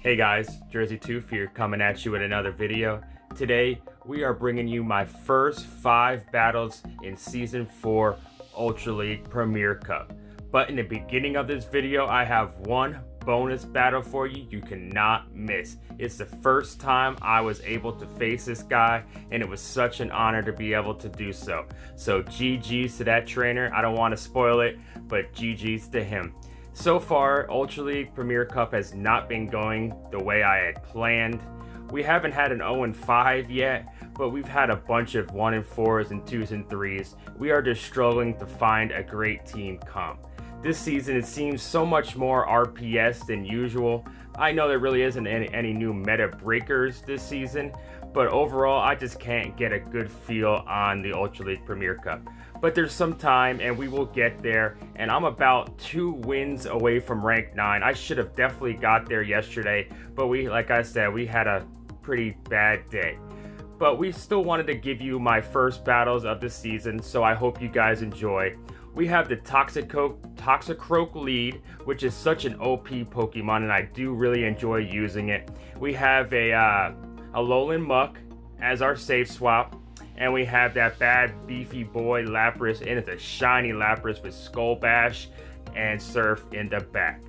Hey guys, Jerseytoof here coming at you with another video. Today we are bringing you my first 5 battles in Season 4 Ultra League Premier Cup. But in the beginning of this video I have one bonus battle for you cannot miss. It's the first time I was able to face this guy and it was such an honor to be able to do so. So GG's to that trainer. I don't want to spoil it, but GG's to him. So far, Ultra League Premier Cup has not been going the way I had planned. We haven't had an 0-5 yet, but we've had a bunch of 1-4s and 2s and 3s. We are just struggling to find a great team comp. This season it seems so much more RPS than usual. I know there really isn't any new meta breakers this season, but overall I just can't get a good feel on the Ultra League Premier Cup. But there's some time and we will get there, and I'm about 2 wins away from rank 9. I should have definitely got there yesterday, but like I said, we had a pretty bad day. But we still wanted to give you my first battles of the season, so I hope you guys enjoy. We have the Toxicroak lead, which is such an OP Pokemon, and I do really enjoy using it. We have a ALOLAN MUK as our safe swap. And we have that bad beefy boy LAPRAS, and it's a shiny LAPRAS with Skull Bash and Surf in the back.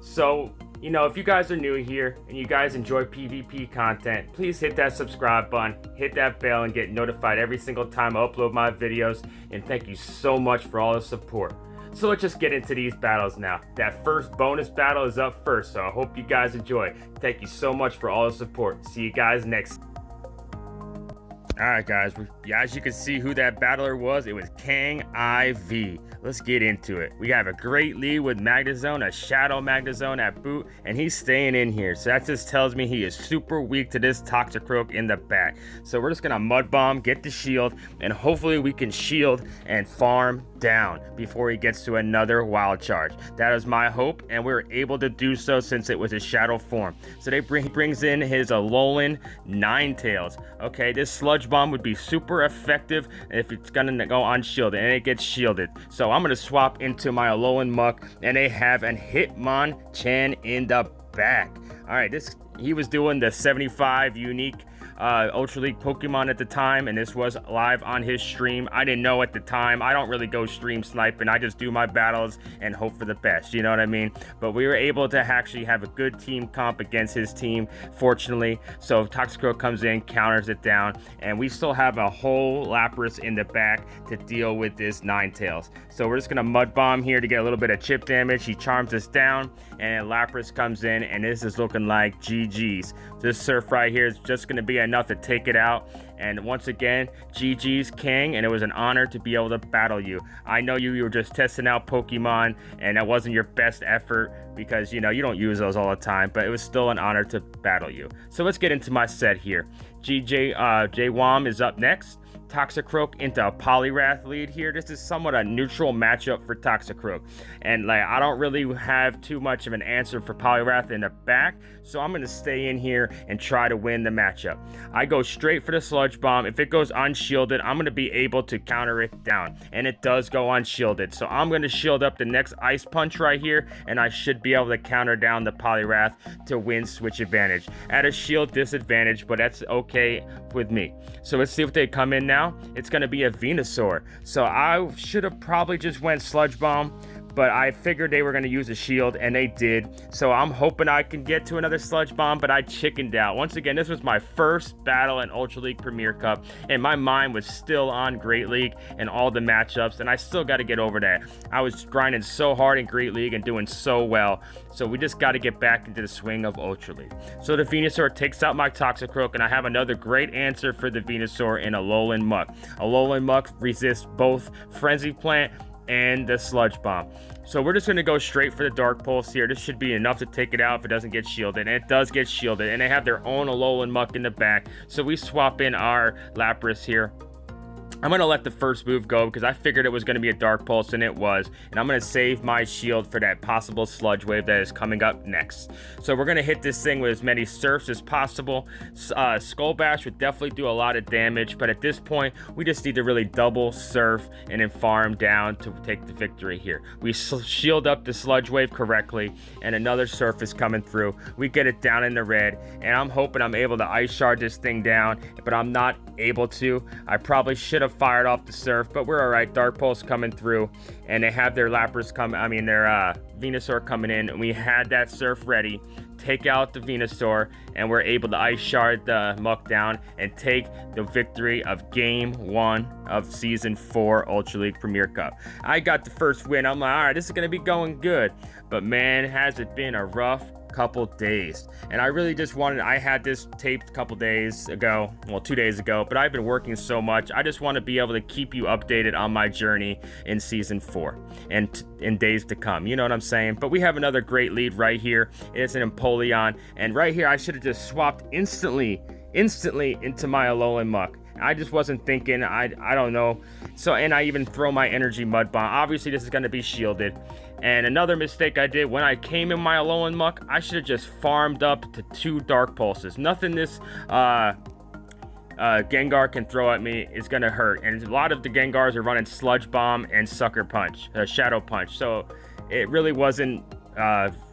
So, you know, if you guys are new here and you guys enjoy PvP content, please hit that subscribe button, hit that bell, and get notified every single time I upload my videos. And thank you so much for all the support. So let's just get into these battles now. That first bonus battle is up first, so I hope you guys enjoy. Thank you so much for all the support. See you guys next time. Alright guys, as you can see who that battler was, it was Kang IV. Let's get into it. We have a great lead with Magnezone, a Shadow Magnezone at boot, and he's staying in here. So that just tells me he is super weak to this Toxicroak in the back. So we're just gonna Mud Bomb, get the shield, and hopefully we can shield and farm down before he gets to another wild charge. That is my hope, and we were able to do so since it was a shadow form. So he brings in his ALOLAN Ninetales. Okay, this Sludge Bomb would be super effective if it's gonna go unshielded, and it gets shielded. So I'm gonna swap into my ALOLAN MUK, and they have an Hitmonchan in the back. All right, he was doing the 75 unique Ultra League Pokemon at the time, and this was live on his stream. I didn't know at the time. I don't really go stream sniping. I just do my battles and hope for the best, you know what I mean? But we were able to actually have a good team comp against his team, fortunately. So Toxicroak comes in, counters it down, and we still have a whole LAPRAS in the back to deal with this Ninetales. So we're just gonna Mud Bomb here to get a little bit of chip damage. He charms us down, and LAPRAS comes in, and this is looking like GG's. This Surf right here is just gonna be enough to take it out. And once again, GG's King, and it was an honor to be able to battle you. I know you were just testing out Pokemon, and that wasn't your best effort because, you know, you don't use those all the time, but it was still an honor to battle you. So let's get into my set here. J-Wom is up next. Toxicroak into a Poliwrath lead here. This is somewhat a neutral matchup for Toxicroak, and like I don't really have too much of an answer for Poliwrath in the back, so I'm gonna stay in here and try to win the matchup. I go straight for the Sludge Bomb. If it goes unshielded, I'm gonna be able to counter it down, and it does go unshielded, so I'm gonna shield up the next Ice Punch right here, and I should be able to counter down the Poliwrath to win switch advantage at a shield disadvantage, but that's okay with me. So let's see if they come in now. It's going to be a Venusaur. So I should have probably just went Sludge Bomb, but I figured they were going to use a shield, and they did. So I'm hoping I can get to another Sludge Bomb, but I chickened out. Once again, this was my first battle in Ultra League Premier Cup, and my mind was still on Great League and all the matchups, and I still got to get over that. I was grinding so hard in Great League and doing so well, so we just got to get back into the swing of Ultra League. So the Venusaur takes out my Toxicroak, and I have another great answer for the Venusaur in ALOLAN MUK. ALOLAN MUK resists both Frenzy Plant and the Sludge Bomb. So we're just going to go straight for the Dark Pulse here. This should be enough to take it out if it doesn't get shielded, and it does get shielded, and they have their own ALOLAN MUK in the back. So we swap in our LAPRAS here, I'm going to let the first move go because I figured it was going to be a Dark Pulse, and it was. And I'm going to save my shield for that possible Sludge Wave that is coming up next. So we're going to hit this thing with as many Surfs as possible. Skull Bash would definitely do a lot of damage, but at this point, we just need to really double Surf and then farm down to take the victory here. We shield up the Sludge Wave correctly, and another Surf is coming through. We get it down in the red, and I'm hoping I'm able to Ice Shard this thing down, but I'm not able to. I probably should have fired off the Surf, but we're all right. Dark Pulse coming through, and they have their LAPRAS their Venusaur coming in, and we had that Surf ready. Take out the Venusaur, and we're able to Ice Shard the Muk down and take the victory of Game 1 of Season 4 Ultra League Premier Cup. I got the first win. I'm like, all right, this is going to be going good. But man, has it been a rough couple days. And I really just I had this taped a couple days ago, well, 2 days ago, but I've been working so much. I just want to be able to keep you updated on my journey in Season 4 and in days to come. You know what I'm saying? But we have another great lead right here. It's an Empoleon, and right here I should have just swapped instantly into my ALOLAN MUK. I just wasn't thinking. I don't know. So, and I even throw my energy mud bomb. Obviously this is going to be shielded. And another mistake I did when I came in my ALOLAN MUK, I should have just farmed up to 2 Dark Pulses. Nothing this Gengar can throw at me is going to hurt. And a lot of the Gengars are running Sludge Bomb and Sucker Punch, Shadow Punch. So it really wasn't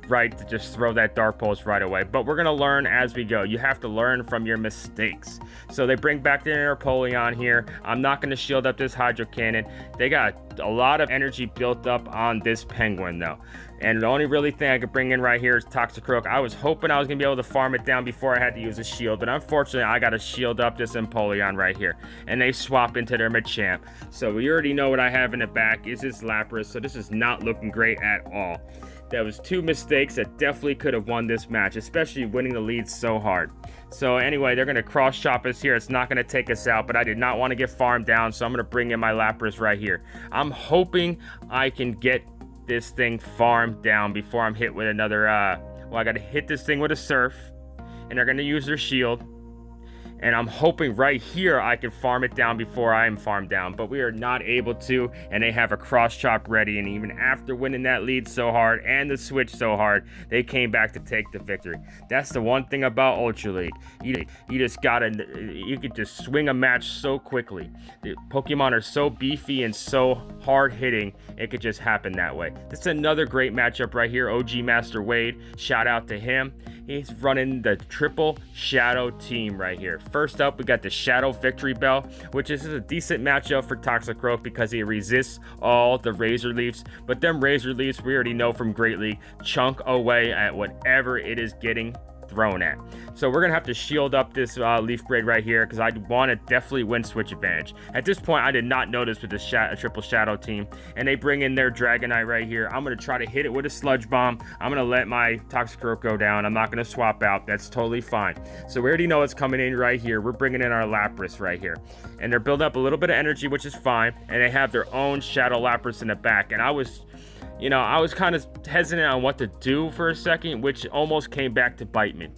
right to just throw that Dark Pulse right away. But we're going to learn as we go. You have to learn from your mistakes. So they bring back their Empoleon here. I'm not going to shield up this Hydro Cannon. They got a lot of energy built up on this Penguin though. And the only really thing I could bring in right here is Toxicroak. I was hoping I was going to be able to farm it down before I had to use a shield. But unfortunately, I got to shield up this Empoleon right here. And they swap into their Machamp. So we already know what I have in the back is this LAPRAS. So this is not looking great at all. That was 2 mistakes that definitely could have won this match, especially winning the lead so hard. So anyway, they're going to cross chop us here. It's not going to take us out, but I did not want to get farmed down, so I'm going to bring in my LAPRAS right here. I'm hoping I can get this thing farmed down before I'm hit with another, well, I got to hit this thing with a Surf, and they're going to use their shield. And I'm hoping right here I can farm it down before I am farmed down. But we are not able to. And they have a cross chop ready. And even after winning that lead so hard and the switch so hard, they came back to take the victory. That's the one thing about Ultra League. You just gotta, you could just swing a match so quickly. The Pokemon are so beefy and so hard hitting. It could just happen that way. This is another great matchup right here. OG Master Wade. Shout out to him. He's running the triple Shadow team right here. First up, we got the Shadow Victory Bell, which is a decent matchup for Toxicroak because he resists all the Razor Leafs. But them Razor Leafs, we already know from Great League, chunk away at whatever it is getting thrown at. So we're gonna have to shield up this Leaf Braid right here because I want to definitely win switch advantage. At this point, I did not notice with the triple Shadow team, and they bring in their Dragonite right here. I'm gonna try to hit it with a Sludge Bomb. I'm gonna let my Toxicroak go down. I'm not gonna swap out. That's totally fine. So we already know it's coming in right here. We're bringing in our LAPRAS right here, and they're building up a little bit of energy, which is fine. And they have their own Shadow LAPRAS in the back, and I was kind of hesitant on what to do for a second, which almost came back to bite me.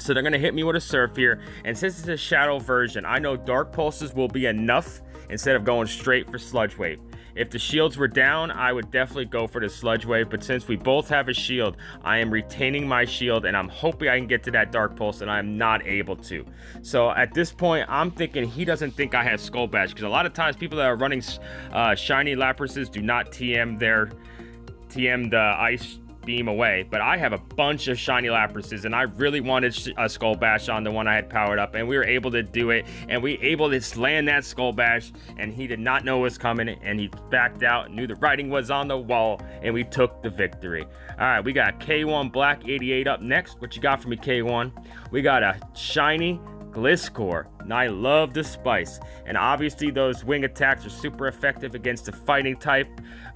So they're going to hit me with a Surf here. And since it's a Shadow version, I know Dark Pulses will be enough instead of going straight for Sludge Wave. If the shields were down, I would definitely go for the Sludge Wave. But since we both have a shield, I am retaining my shield. And I'm hoping I can get to that Dark Pulse, and I'm not able to. So at this point, I'm thinking he doesn't think I have Skull Bash. Because a lot of times, people that are running shiny LAPRASes do not TM the Ice Beam away, but I have a bunch of shiny LAPRASes, and I really wanted a Skull Bash on the one I had powered up, and we were able to do it, and we able to land that Skull Bash, and he did not know it was coming, and he backed out, knew the writing was on the wall, and we took the victory. All right, we got K1 Black 88 up next. What you got for me, K1? We got a shiny Gliscor, and I love the spice, and obviously those wing attacks are super effective against the fighting type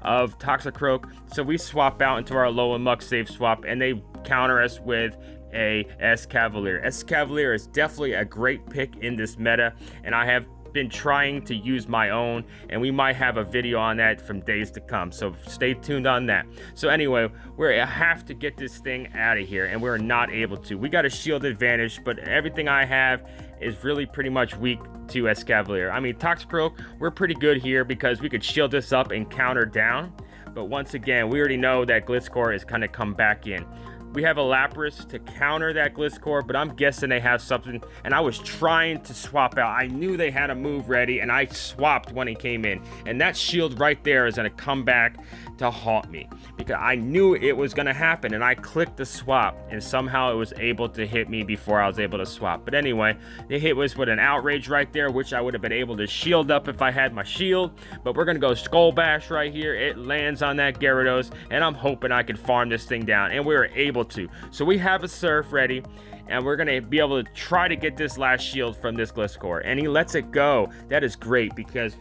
of Toxicroak, so we swap out into our ALOLAN MUK save swap, and they counter us with a Escavalier. Escavalier is definitely a great pick in this meta, and I have been trying to use my own, and we might have a video on that from days to come, so stay tuned on that. So anyway, we have to get this thing out of here, and we're not able to. We got a shield advantage, but everything I have is really pretty much weak into Escavalier. I mean, Toxicroak, we're pretty good here because we could shield this up and counter down. But once again, we already know that Gliscor is going to come back in. We have a Lapras to counter that Gliscor, but I'm guessing they have something. And I was trying to swap out. I knew they had a move ready, and I swapped when he came in. And that shield right there is going to come back to haunt me, because I knew it was going to happen. And I clicked the swap, and somehow it was able to hit me before I was able to swap. But anyway, the hit was with an Outrage right there, which I would have been able to shield up if I had my shield. But we're going to go Skull Bash right here. It lands on that Gyarados, and I'm hoping I can farm this thing down. And we were able to. So we have a Surf ready, and we're gonna be able to try to get this last shield from this Gliscor, and he lets it go. That is great because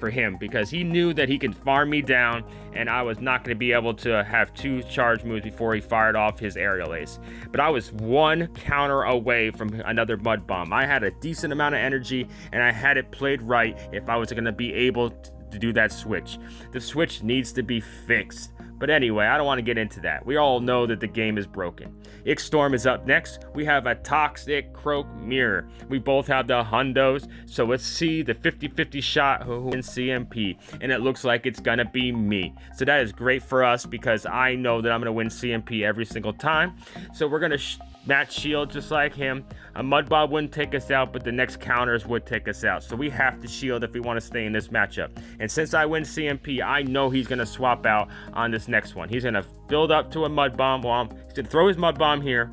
he knew that he could farm me down, and I was not going to be able to have 2 charge moves before he fired off his Aerial Ace. But I was 1 counter away from another Mud Bomb. I had a decent amount of energy, and I had it played right if I was going to be able to do that switch. The switch needs to be fixed. But anyway, I don't want to get into that. We all know that the game is broken. Ixtorm is up next. We have a Toxicroak mirror. We both have the Hundos. So let's see the 50-50 shot who wins CMP. And it looks like it's going to be me. So that is great for us because I know that I'm going to win CMP every single time. So we're going to match shield just like him. A Mudbob wouldn't take us out, but the next counters would take us out. So we have to shield if we want to stay in this matchup. And since I win CMP, I know he's going to swap out on this next one. He's going to build up to a Mud Bomb. Well, he's going to throw his Mud Bomb here.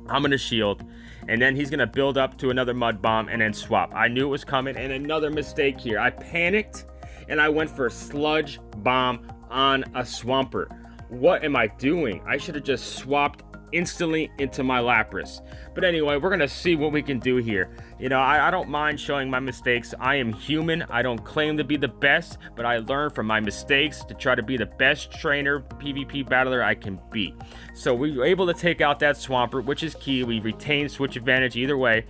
I'm going to shield. And then he's going to build up to another Mud Bomb and then swap. I knew it was coming. And another mistake here. I panicked and I went for a Sludge Bomb on a Swampert. What am I doing? I should have just swapped instantly into my Lapras. But anyway, we're gonna see what we can do here. You know, I don't mind showing my mistakes. I am human. I don't claim to be the best, but I learn from my mistakes to try to be the best trainer PvP battler I can be. So we were able to take out that Swampert, which is key. We retain switch advantage either way.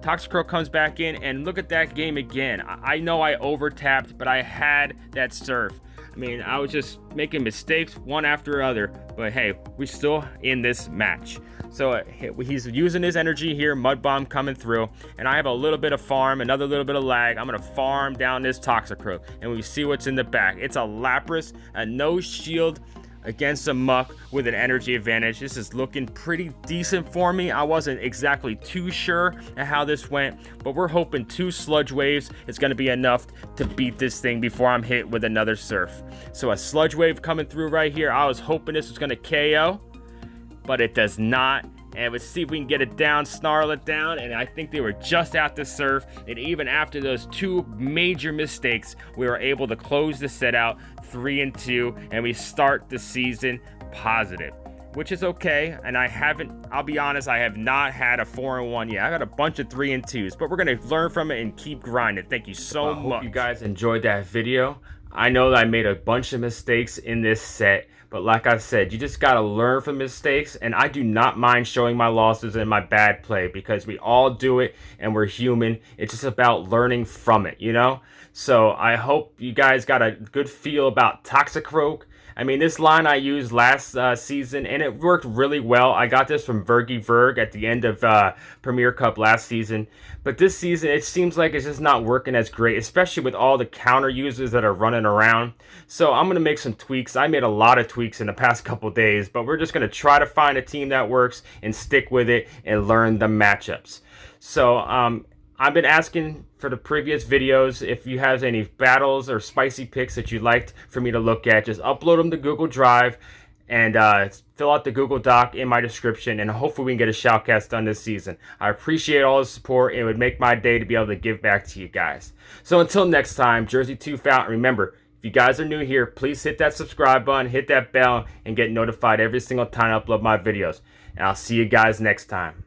Toxicroak comes back in, and look at that game again. I know I over-tapped, but I had that Surf. I mean, I was just making mistakes one after other, but hey, we're still in this match. So he's using his energy here, Mud Bomb coming through, and I have a little bit of farm, another little bit of lag. I'm going to farm down this Toxicroak, and we see what's in the back. It's a Lapras, a no shield against a Muck with an energy advantage. This is looking pretty decent for me. I wasn't exactly too sure at how this went, but we're hoping 2 Sludge Waves is going to be enough to beat this thing before I'm hit with another Surf. So a Sludge Wave coming through right here. I was hoping this was going to KO, but it does not. And let's see if we can get it down, snarl it down. And I think they were just at the Surf. And even after those 2 major mistakes, we were able to close the set out 3-2. And we start the season positive, which is okay. And I'll be honest, I have not had a 4-1 yet. I got a bunch of 3-2s, but we're going to learn from it and keep grinding. Thank you so much. I hope you guys enjoyed that video. I know that I made a bunch of mistakes in this set, but like I said, you just got to learn from mistakes, and I do not mind showing my losses and my bad play because we all do it and we're human. It's just about learning from it, you know? So I hope you guys got a good feel about Toxicroak. I mean, this line I used last season, and it worked really well. I got this from Verg at the end of Premier Cup last season. But this season, it seems like it's just not working as great, especially with all the counter users that are running around. So I'm going to make some tweaks. I made a lot of tweaks in the past couple days, but we're just going to try to find a team that works and stick with it and learn the matchups. So I've been asking for the previous videos if you have any battles or spicy picks that you'd like for me to look at. Just upload them to Google Drive and fill out the Google Doc in my description, and hopefully we can get a Shoutcast done this season. I appreciate all the support. It would make my day to be able to give back to you guys. So until next time, Jerseytoof out. And remember, if you guys are new here, please hit that subscribe button, hit that bell, and get notified every single time I upload my videos. And I'll see you guys next time.